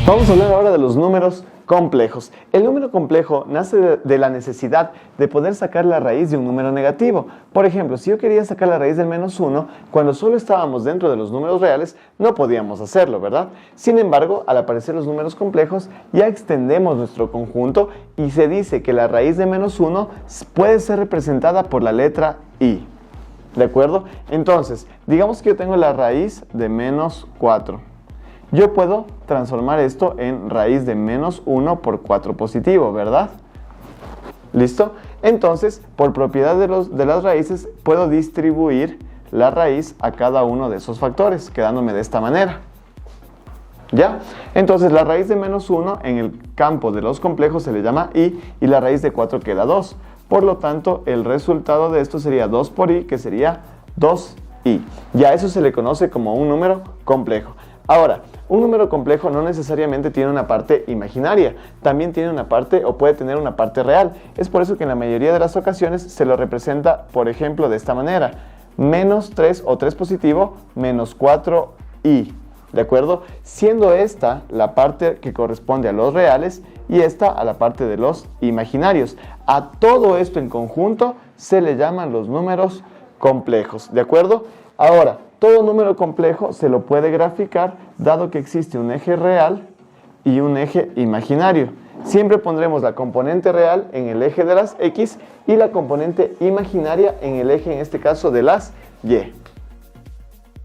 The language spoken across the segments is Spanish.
Vamos a hablar ahora de los números complejos. El número complejo nace de la necesidad de poder sacar la raíz de un número negativo. Por ejemplo, si yo quería sacar la raíz del -1, cuando solo estábamos dentro de los números reales, no podíamos hacerlo, ¿verdad? Sin embargo, al aparecer los números complejos, ya extendemos nuestro conjunto y se dice que la raíz de -1 puede ser representada por la letra I. ¿De acuerdo? Entonces, digamos que yo tengo la raíz de -4. Yo puedo transformar esto en raíz de -1 por 4 positivo, ¿verdad? ¿Listo? Entonces, por propiedad de las raíces, puedo distribuir la raíz a cada uno de esos factores, quedándome de esta manera. ¿Ya? Entonces, la raíz de -1 en el campo de los complejos se le llama I y la raíz de 4 queda 2. Por lo tanto, el resultado de esto sería 2 por I, que sería 2I. Ya eso se le conoce como un número complejo. Ahora, un número complejo no necesariamente tiene una parte imaginaria, también tiene una parte o puede tener una parte real. Es por eso que en la mayoría de las ocasiones se lo representa, por ejemplo, de esta manera. -3 o 3 positivo, -4i. ¿De acuerdo? Siendo esta la parte que corresponde a los reales y esta a la parte de los imaginarios. A todo esto en conjunto se le llaman los números complejos. ¿De acuerdo? Ahora, todo número complejo se lo puede graficar dado que existe un eje real y un eje imaginario. Siempre pondremos la componente real en el eje de las X y la componente imaginaria en el eje, en este caso, de las Y.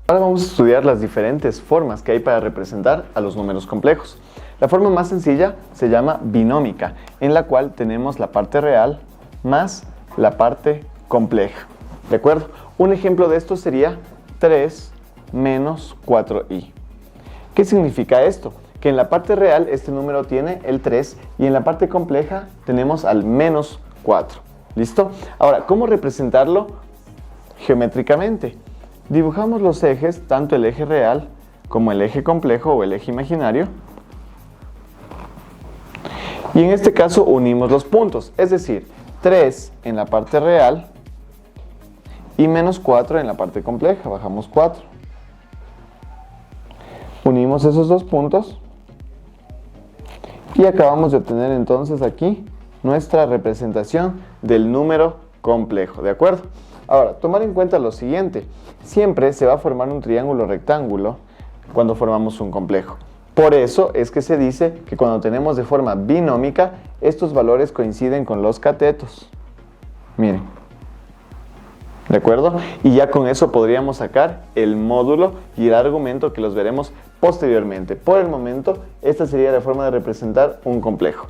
Ahora vamos a estudiar las diferentes formas que hay para representar a los números complejos. La forma más sencilla se llama binómica, en la cual tenemos la parte real más la parte compleja. ¿De acuerdo? Un ejemplo de esto sería 3 menos 4i. ¿Qué significa esto? Que en la parte real este número tiene el 3 y en la parte compleja tenemos al -4. ¿Listo? Ahora, ¿cómo representarlo geométricamente? Dibujamos los ejes, tanto el eje real como el eje complejo o el eje imaginario. Y en este caso unimos los puntos, es decir, 3 en la parte real y -4 en la parte compleja. Bajamos 4. Unimos esos dos puntos y acabamos de obtener entonces aquí nuestra representación del número complejo. ¿De acuerdo? Ahora, tomar en cuenta lo siguiente. Siempre se va a formar un triángulo rectángulo cuando formamos un complejo. Por eso es que se dice que cuando tenemos de forma binómica, estos valores coinciden con los catetos. Miren. ¿De acuerdo? Y ya con eso podríamos sacar el módulo y el argumento que los veremos posteriormente. Por el momento, esta sería la forma de representar un complejo.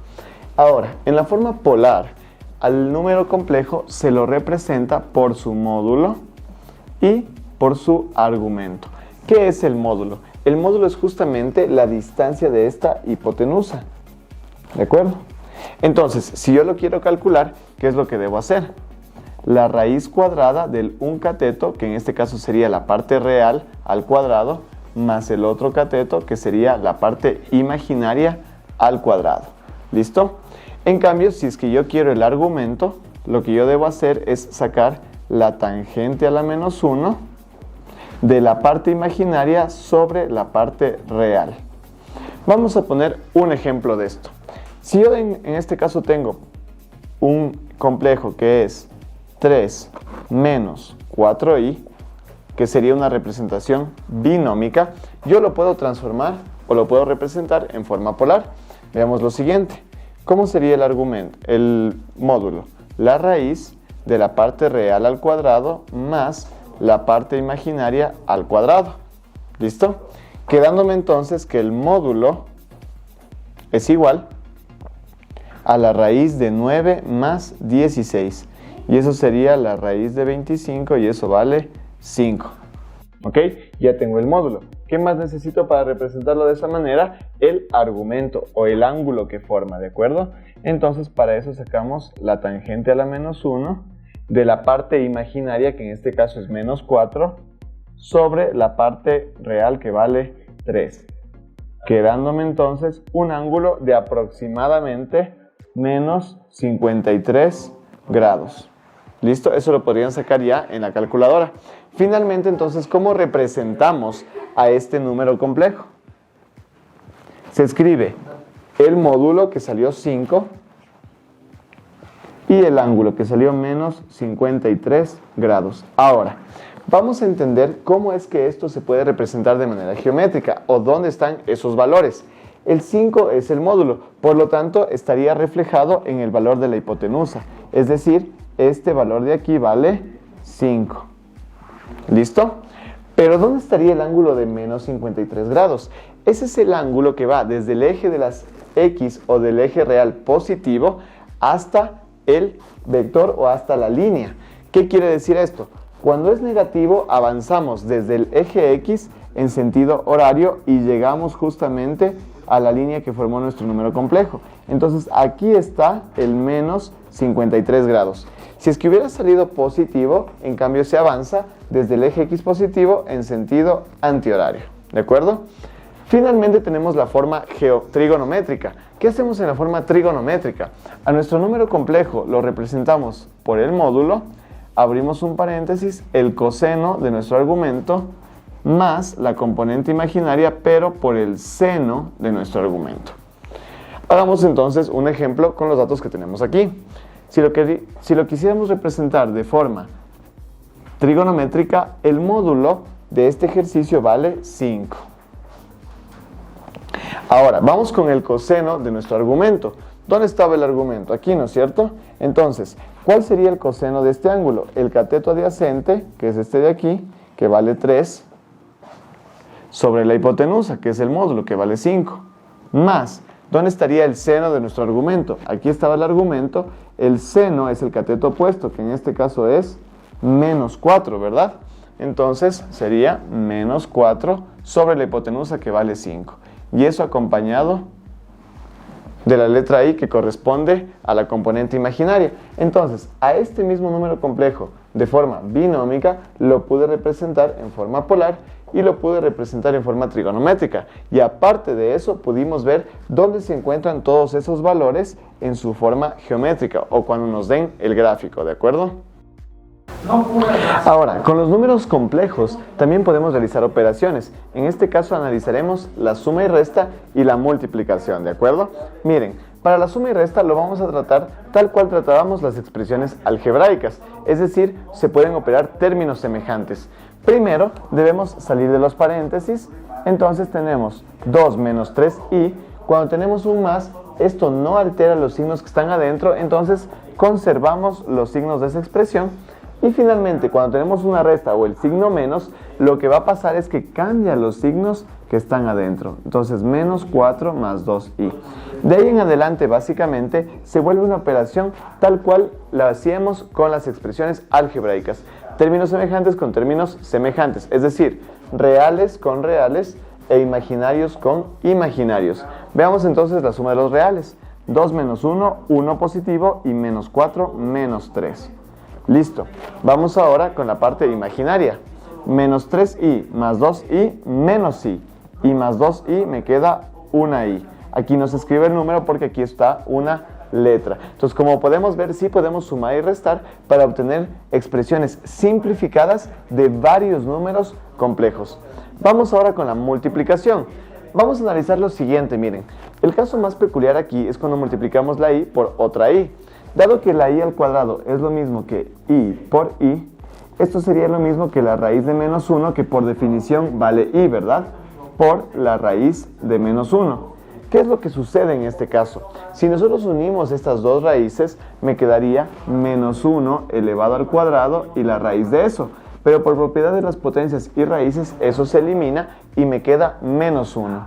Ahora, en la forma polar, al número complejo se lo representa por su módulo y por su argumento. ¿Qué es el módulo? El módulo es justamente la distancia de esta hipotenusa. ¿De acuerdo? Entonces, si yo lo quiero calcular, ¿qué es lo que debo hacer? La raíz cuadrada del un cateto, que en este caso sería la parte real al cuadrado, más el otro cateto, que sería la parte imaginaria al cuadrado. ¿Listo? En cambio, si es que yo quiero el argumento, lo que yo debo hacer es sacar la tangente a la -1 de la parte imaginaria sobre la parte real. Vamos a poner un ejemplo de esto. Si yo en este caso tengo un complejo que es 3 menos 4i, que sería una representación binómica, yo lo puedo transformar o lo puedo representar en forma polar. Veamos lo siguiente. ¿Cómo sería el argumento? El módulo. La raíz de la parte real al cuadrado más la parte imaginaria al cuadrado. ¿Listo? Quedándome entonces que el módulo es igual a la raíz de 9 más 16. Y eso sería la raíz de 25 y eso vale 5. ¿Ok? Ya tengo el módulo. ¿Qué más necesito para representarlo de esa manera? El argumento o el ángulo que forma, ¿de acuerdo? Entonces para eso sacamos la tangente a la -1 de la parte imaginaria, que en este caso es -4, sobre la parte real que vale 3. Quedándome entonces un ángulo de aproximadamente -53 grados. ¿Listo? Eso lo podrían sacar ya en la calculadora. Finalmente, entonces, ¿cómo representamos a este número complejo? Se escribe el módulo que salió 5 y el ángulo que salió menos 53 grados. Ahora, vamos a entender cómo es que esto se puede representar de manera geométrica o dónde están esos valores. El 5 es el módulo, por lo tanto estaría reflejado en el valor de la hipotenusa. Es decir, este valor de aquí vale 5. ¿Listo? Pero ¿dónde estaría el ángulo de menos 53 grados? Ese es el ángulo que va desde el eje de las X o del eje real positivo hasta el vector o hasta la línea. ¿Qué quiere decir esto? Cuando es negativo avanzamos desde el eje X en sentido horario y llegamos justamente a la línea que formó nuestro número complejo. Entonces aquí está el menos 53 grados. Si es que hubiera salido positivo, en cambio se avanza desde el eje X positivo en sentido antihorario. ¿De acuerdo? Finalmente tenemos la forma trigonométrica. ¿Qué hacemos en la forma trigonométrica? A nuestro número complejo lo representamos por el módulo, abrimos un paréntesis, el coseno de nuestro argumento, más la componente imaginaria, pero por el seno de nuestro argumento. Hagamos entonces un ejemplo con los datos que tenemos aquí. Si lo quisiéramos representar de forma trigonométrica, el módulo de este ejercicio vale 5. Ahora, vamos con el coseno de nuestro argumento. ¿Dónde estaba el argumento? Aquí, ¿no es cierto? Entonces, ¿cuál sería el coseno de este ángulo? El cateto adyacente, que es este de aquí, que vale 3, sobre la hipotenusa, que es el módulo, que vale 5, más, ¿dónde estaría el seno de nuestro argumento? Aquí estaba el argumento, el seno es el cateto opuesto, que en este caso es menos 4, ¿verdad? Entonces sería menos 4 sobre la hipotenusa, que vale 5. Y eso acompañado de la letra I, que corresponde a la componente imaginaria. Entonces, a este mismo número complejo de forma binómica lo pude representar en forma polar y lo pude representar en forma trigonométrica. Y aparte de eso, pudimos ver dónde se encuentran todos esos valores en su forma geométrica o cuando nos den el gráfico, ¿de acuerdo? Ahora, con los números complejos también podemos realizar operaciones. En este caso analizaremos la suma y resta y la multiplicación, ¿de acuerdo? Miren, para la suma y resta lo vamos a tratar tal cual tratábamos las expresiones algebraicas, es decir, se pueden operar términos semejantes. Primero debemos salir de los paréntesis, entonces tenemos 2 menos 3i. Cuando tenemos un más, esto no altera los signos que están adentro, entonces conservamos los signos de esa expresión. Y finalmente, cuando tenemos una resta o el signo menos, lo que va a pasar es que cambia los signos que están adentro. Entonces, menos 4 más 2i. De ahí en adelante, básicamente, se vuelve una operación tal cual la hacíamos con las expresiones algebraicas. Términos semejantes con términos semejantes, es decir, reales con reales e imaginarios con imaginarios. Veamos entonces la suma de los reales. 2 menos 1, 1 positivo y menos 4, menos 3. Listo. Vamos ahora con la parte imaginaria. Menos 3i más 2i menos i. Y más 2i me queda una i. Aquí no se escribe el número porque aquí está una letra. Entonces, como podemos ver, sí podemos sumar y restar para obtener expresiones simplificadas de varios números complejos. Vamos ahora con la multiplicación. Vamos a analizar lo siguiente, miren. El caso más peculiar aquí es cuando multiplicamos la i por otra i. Dado que la i al cuadrado es lo mismo que i por i, esto sería lo mismo que la raíz de menos 1, que por definición vale i, ¿verdad? Por la raíz de menos 1. ¿Qué es lo que sucede en este caso? Si nosotros unimos estas dos raíces, me quedaría menos 1 elevado al cuadrado y la raíz de eso. Pero por propiedad de las potencias y raíces, eso se elimina y me queda menos 1.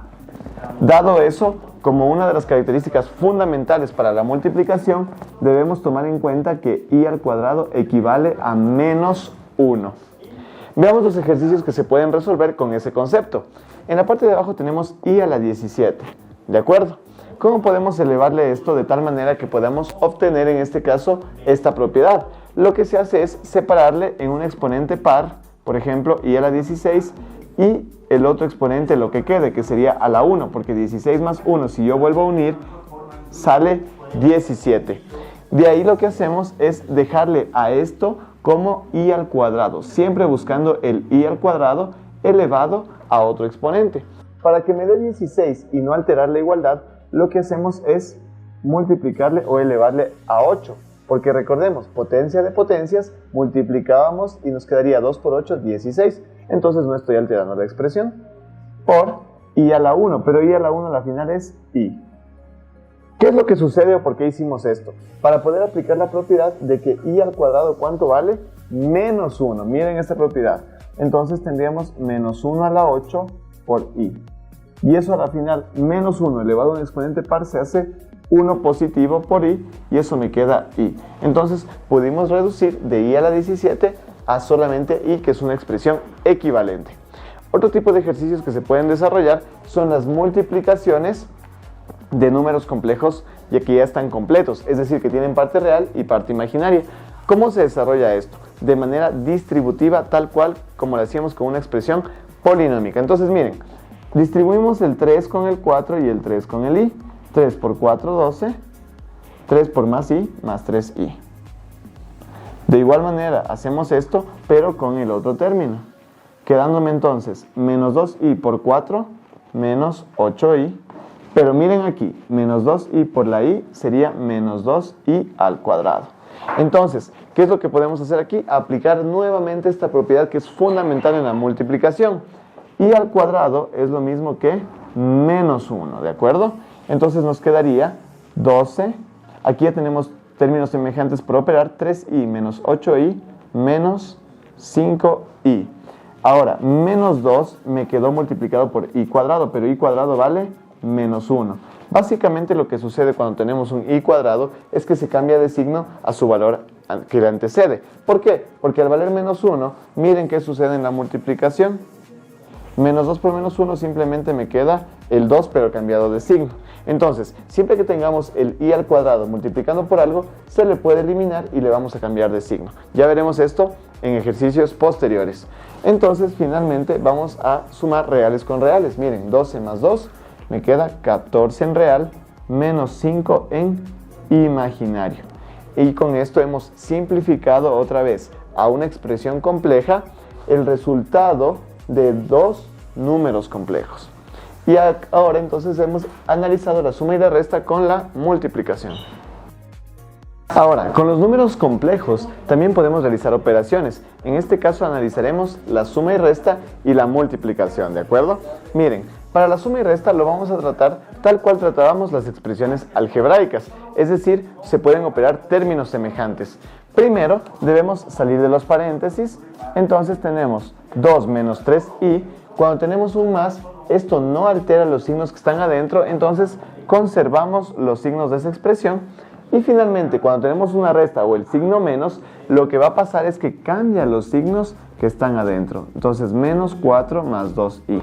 Dado eso, como una de las características fundamentales para la multiplicación, debemos tomar en cuenta que i al cuadrado equivale a menos 1. Veamos los ejercicios que se pueden resolver con ese concepto. En la parte de abajo tenemos i a la 17. ¿De acuerdo? ¿Cómo podemos elevarle esto de tal manera que podamos obtener en este caso esta propiedad? Lo que se hace es separarle en un exponente par, por ejemplo, i a la 16, y el otro exponente lo que quede, que sería a la 1, porque 16 más 1, si yo vuelvo a unir, sale 17. De ahí lo que hacemos es dejarle a esto como i al cuadrado, siempre buscando el i al cuadrado elevado a otro exponente. Para que me dé 16 y no alterar la igualdad, lo que hacemos es multiplicarle o elevarle a 8. Porque recordemos, potencia de potencias, multiplicábamos y nos quedaría 2 por 8, 16. Entonces no estoy alterando la expresión. Por i a la 1, pero i a la 1 a la final es i. ¿Qué es lo que sucede o por qué hicimos esto? Para poder aplicar la propiedad de que i al cuadrado, ¿cuánto vale? Menos 1. Miren esta propiedad. Entonces tendríamos menos 1 a la 8 por i. Y eso a la final, menos 1 elevado a un exponente par, se hace 1 positivo por i, y eso me queda i. Entonces pudimos reducir de i a la 17 a solamente i, que es una expresión equivalente. Otro tipo de ejercicios que se pueden desarrollar son las multiplicaciones de números complejos, ya que ya están completos, es decir, que tienen parte real y parte imaginaria. ¿Cómo se desarrolla esto? De manera distributiva, tal cual como lo hacíamos con una expresión polinómica. Entonces miren, distribuimos el 3 con el 4 y el 3 con el i. 3 por 4, 12. 3 por más i, más 3i. De igual manera, hacemos esto, pero con el otro término. Quedándome entonces menos 2i por 4, menos 8i. Pero miren aquí, menos 2i por la i sería menos 2i al cuadrado. Entonces, ¿qué es lo que podemos hacer aquí? Aplicar nuevamente esta propiedad que es fundamental en la multiplicación. I al cuadrado es lo mismo que menos 1, ¿de acuerdo? Entonces nos quedaría 12, aquí ya tenemos términos semejantes por operar, 3i menos 8i menos 5i. Ahora, menos 2 me quedó multiplicado por i cuadrado, pero i cuadrado vale menos 1. Básicamente lo que sucede cuando tenemos un i cuadrado es que se cambia de signo a su valor que le antecede. ¿Por qué? Porque al valer menos 1, miren qué sucede en la multiplicación. Menos 2 por menos 1 simplemente me queda el 2, pero cambiado de signo. Entonces, siempre que tengamos el i al cuadrado multiplicando por algo, se le puede eliminar y le vamos a cambiar de signo. Ya veremos esto en ejercicios posteriores. Entonces, finalmente, vamos a sumar reales con reales. Miren, 12 más 2 me queda 14 en real, menos 5 en imaginario. Y con esto hemos simplificado otra vez a una expresión compleja el resultado de dos números complejos. Y ahora entonces hemos analizado la suma y la resta con la multiplicación. Ahora, con los números complejos también podemos realizar operaciones. En este caso analizaremos la suma y resta y la multiplicación, ¿de acuerdo? Miren, para la suma y resta lo vamos a tratar tal cual tratábamos las expresiones algebraicas, es decir, se pueden operar términos semejantes. Primero debemos salir de los paréntesis, entonces tenemos 2 menos 3i. Cuando tenemos un más, esto no altera los signos que están adentro, entonces conservamos los signos de esa expresión. Y finalmente, cuando tenemos una resta o el signo menos, lo que va a pasar es que cambia los signos que están adentro. Entonces, menos 4 más 2i.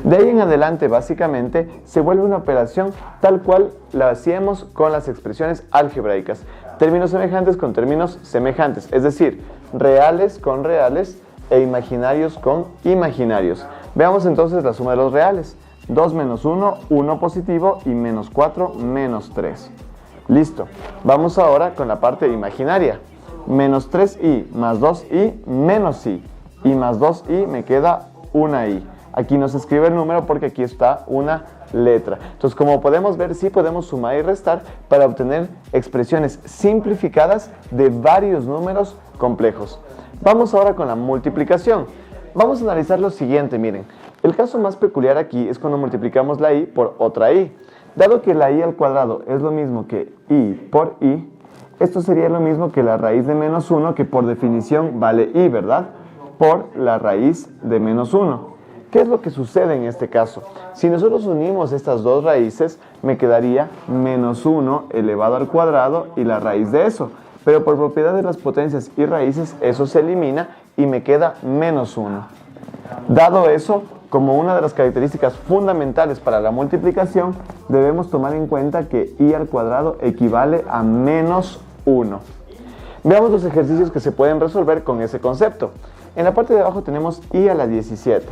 De ahí en adelante, básicamente, se vuelve una operación tal cual la hacíamos con las expresiones algebraicas. Términos semejantes con términos semejantes, es decir, reales con reales e imaginarios con imaginarios. Veamos entonces la suma de los reales. 2 menos 1, 1 positivo, y menos 4, menos 3. Listo. Vamos ahora con la parte imaginaria. Menos 3i más 2i menos i. Y más 2i me queda una i. Aquí no se escribe el número porque aquí está una letra. Entonces, como podemos ver, sí podemos sumar y restar para obtener expresiones simplificadas de varios números complejos. Vamos ahora con la multiplicación. Vamos a analizar lo siguiente, miren. El caso más peculiar aquí es cuando multiplicamos la i por otra i. Dado que la i al cuadrado es lo mismo que i por i, esto sería lo mismo que la raíz de menos 1, que por definición vale i, ¿verdad? Por la raíz de menos 1. ¿Qué es lo que sucede en este caso? Si nosotros unimos estas dos raíces, me quedaría menos 1 elevado al cuadrado y la raíz de eso. Pero por propiedad de las potencias y raíces, eso se elimina y me queda menos 1. Dado eso, como una de las características fundamentales para la multiplicación, debemos tomar en cuenta que i al cuadrado equivale a menos 1. Veamos los ejercicios que se pueden resolver con ese concepto. En la parte de abajo tenemos i a la 17,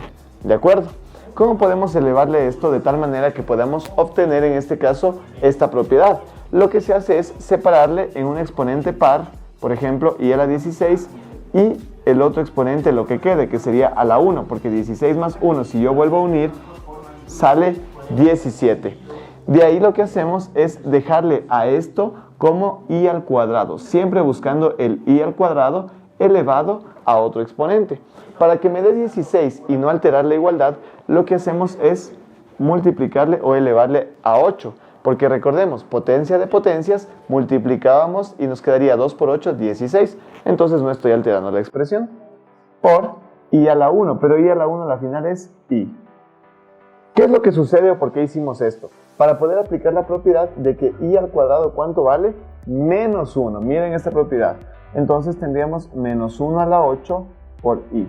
¿de acuerdo? ¿Cómo podemos elevarle esto de tal manera que podamos obtener en este caso esta propiedad? Lo que se hace es separarle en un exponente par, por ejemplo, i a la 16, y el otro exponente lo que quede, que sería a la 1, porque 16 más 1, si yo vuelvo a unir, sale 17. De ahí lo que hacemos es dejarle a esto como i al cuadrado, siempre buscando el i al cuadrado elevado a otro exponente. Para que me dé 16 y no alterar la igualdad, lo que hacemos es multiplicarle o elevarle a 8. Porque recordemos, potencia de potencias, multiplicábamos y nos quedaría 2 por 8, 16. Entonces no estoy alterando la expresión. Por i a la 1, pero i a la 1 a la final es i. ¿Qué es lo que sucede o por qué hicimos esto? Para poder aplicar la propiedad de que i al cuadrado, ¿cuánto vale? Menos 1. Miren esta propiedad. Entonces tendríamos menos 1 a la 8 por i.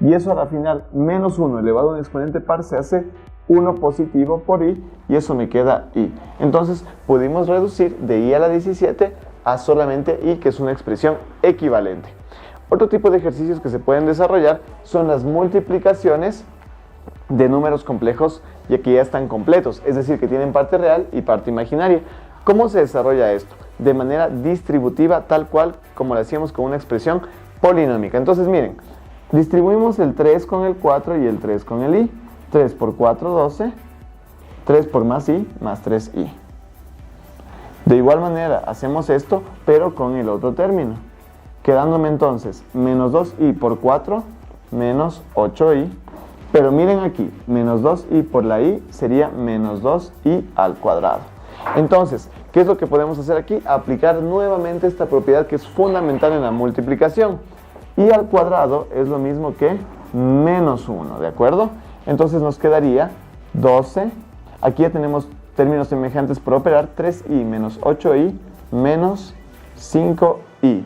Y eso a la final, menos 1 elevado a un exponente par se hace 1 positivo por i y eso me queda i. Entonces pudimos reducir de i a la 17 a solamente i, que es una expresión equivalente. Otro tipo de ejercicios que se pueden desarrollar son las multiplicaciones de números complejos ya que ya están completos, es decir, que tienen parte real y parte imaginaria. ¿Cómo se desarrolla esto? De manera distributiva, tal cual como lo hacíamos con una expresión polinómica. Entonces miren, distribuimos el 3 con el 4 y el 3 con el i. 3 por 4, 12. 3 por más i, más 3i. De igual manera, hacemos esto, pero con el otro término. Quedándome entonces menos 2i por 4, menos 8i. Pero miren aquí, menos 2i por la i sería menos 2i al cuadrado. Entonces, ¿qué es lo que podemos hacer aquí? Aplicar nuevamente esta propiedad que es fundamental en la multiplicación. I al cuadrado es lo mismo que menos 1, ¿de acuerdo? Entonces nos quedaría 12. Aquí ya tenemos términos semejantes por operar. 3i menos 8i menos 5i.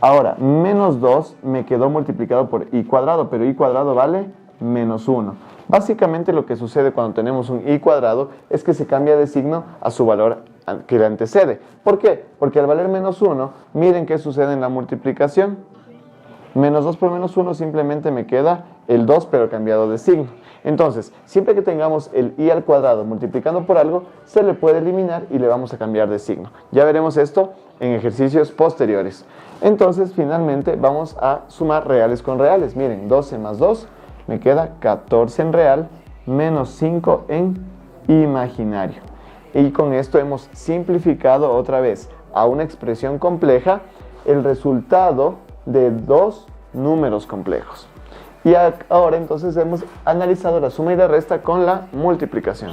Ahora, menos 2 me quedó multiplicado por i cuadrado, pero i cuadrado vale menos 1. Básicamente lo que sucede cuando tenemos un i cuadrado es que se cambia de signo a su valor que le antecede. ¿Por qué? Porque al valer menos 1, miren qué sucede en la multiplicación. Menos 2 por menos 1 simplemente me queda el 2 pero cambiado de signo. Entonces, siempre que tengamos el i al cuadrado multiplicando por algo, se le puede eliminar y le vamos a cambiar de signo. Ya veremos esto en ejercicios posteriores. Entonces, finalmente vamos a sumar reales con reales. Miren, 12 más 2 me queda 14 en real, menos 5 en imaginario. Y con esto hemos simplificado otra vez a una expresión compleja el resultado de dos números complejos. Y ahora entonces hemos analizado la suma y la resta con la multiplicación.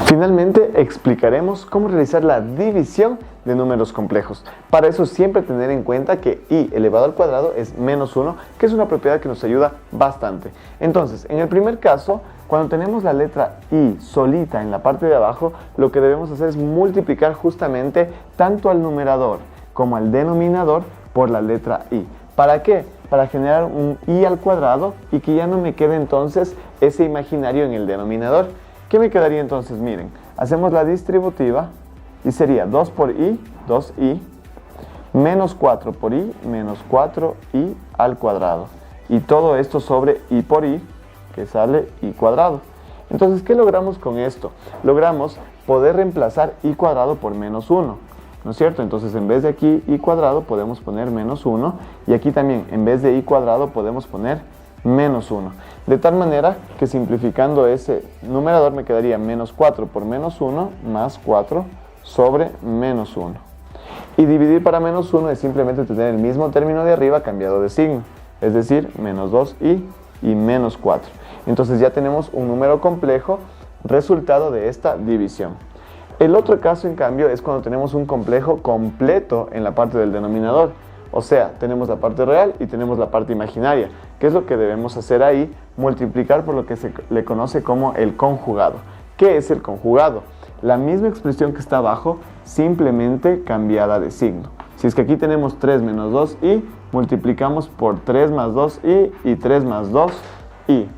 Finalmente explicaremos cómo realizar la división de números complejos. Para eso siempre tener en cuenta que i elevado al cuadrado es menos 1, que es una propiedad que nos ayuda bastante. Entonces, en el primer caso, cuando tenemos la letra i solita en la parte de abajo, lo que debemos hacer es multiplicar justamente tanto al numerador como al denominador por la letra i. ¿Para qué? Para generar un i al cuadrado y que ya no me quede entonces ese imaginario en el denominador. ¿Qué me quedaría entonces? Miren, hacemos la distributiva y sería 2 por i, 2i, menos 4 por i, menos 4i al cuadrado. Y todo esto sobre i por i, que sale i cuadrado. Entonces, ¿qué logramos con esto? Logramos poder reemplazar i cuadrado por menos 1, ¿no es cierto? Entonces, en vez de aquí i cuadrado podemos poner menos 1 y aquí también en vez de i cuadrado podemos poner menos 1. De tal manera que simplificando ese numerador me quedaría menos 4 por menos 1 más 4 sobre menos 1. Y dividir para menos 1 es simplemente tener el mismo término de arriba cambiado de signo, es decir, menos 2i y menos 4. Entonces ya tenemos un número complejo resultado de esta división. El otro caso, en cambio, es cuando tenemos un complejo completo en la parte del denominador. O sea, tenemos la parte real y tenemos la parte imaginaria. ¿Qué es lo que debemos hacer ahí? Multiplicar por lo que se le conoce como el conjugado. ¿Qué es el conjugado? La misma expresión que está abajo, simplemente cambiada de signo. Si es que aquí tenemos 3 menos 2i, multiplicamos por 3 más 2i y 3 más 2i.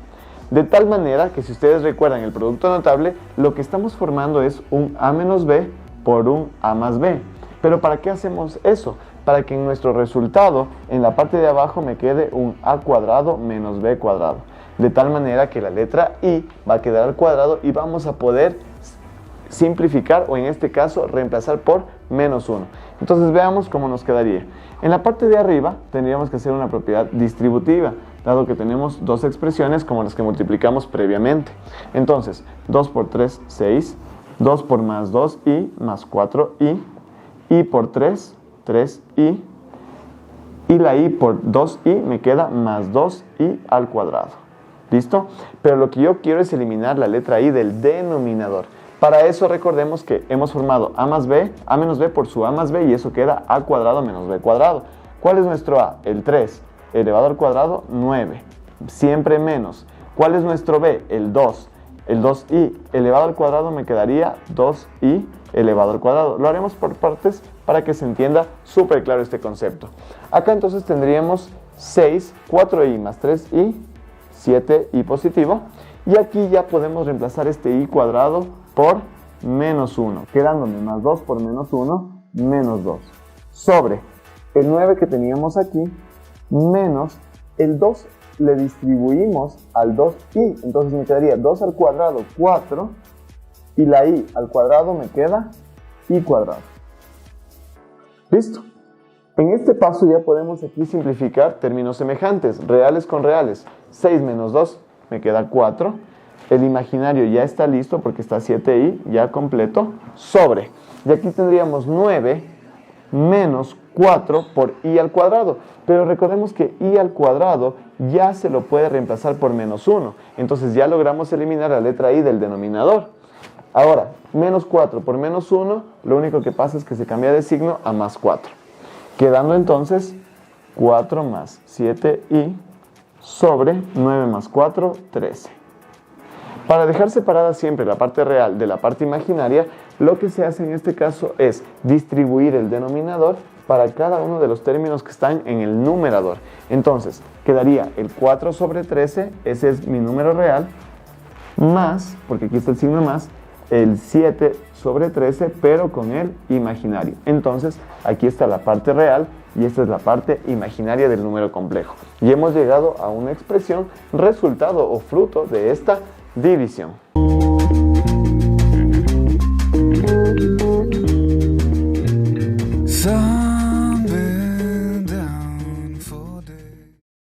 De tal manera que si ustedes recuerdan el producto notable, lo que estamos formando es un a menos b por un a más b. ¿Pero para qué hacemos eso? Para que en nuestro resultado, en la parte de abajo, me quede un a cuadrado menos b cuadrado. De tal manera que la letra i va a quedar al cuadrado y vamos a poder simplificar o en este caso reemplazar por menos 1. Entonces veamos cómo nos quedaría. En la parte de arriba tendríamos que hacer una propiedad distributiva. dado que tenemos dos expresiones como las que multiplicamos previamente. Entonces, 2 por 3, 6, 2 por más 2i más 4i, i por 3, 3i, y la i por 2i me queda más 2i al cuadrado. ¿Listo? Pero lo que yo quiero es eliminar la letra i del denominador. Para eso recordemos que hemos formado a menos b por su a más b, y eso queda a cuadrado menos b cuadrado. ¿Cuál es nuestro a? El 3 elevado al cuadrado, 9. Siempre menos. ¿Cuál es nuestro b? El 2. El 2i elevado al cuadrado me quedaría 2i elevado al cuadrado. Lo haremos por partes para que se entienda súper claro este concepto. Acá entonces tendríamos 6, 4i más 3i, 7i positivo. Y aquí ya podemos reemplazar este i cuadrado por menos 1, quedándome más 2 por menos 1, menos 2. Sobre el 9 que teníamos aquí, menos el 2 le distribuimos al 2i, entonces me quedaría 2 al cuadrado, 4, y la i al cuadrado me queda i cuadrado. ¿Listo? En este paso ya podemos aquí simplificar términos semejantes, reales con reales. 6 menos 2 me queda 4. El imaginario ya está listo porque está 7i ya completo, sobre. Y aquí tendríamos 9 menos 4 por i al cuadrado. Pero recordemos que i al cuadrado ya se lo puede reemplazar por menos 1. Entonces ya logramos eliminar la letra i del denominador. Ahora, menos 4 por menos 1, lo único que pasa es que se cambia de signo a más 4. Quedando entonces 4 más 7i sobre 9 más 4, 13. Para dejar separada siempre la parte real de la parte imaginaria, lo que se hace en este caso es distribuir el denominador para cada uno de los términos que están en el numerador. Entonces, quedaría el 4 sobre 13, ese es mi número real, más, porque aquí está el signo más, el 7 sobre 13, pero con el imaginario. Entonces, aquí está la parte real y esta es la parte imaginaria del número complejo. Y hemos llegado a una expresión resultado o fruto de esta división.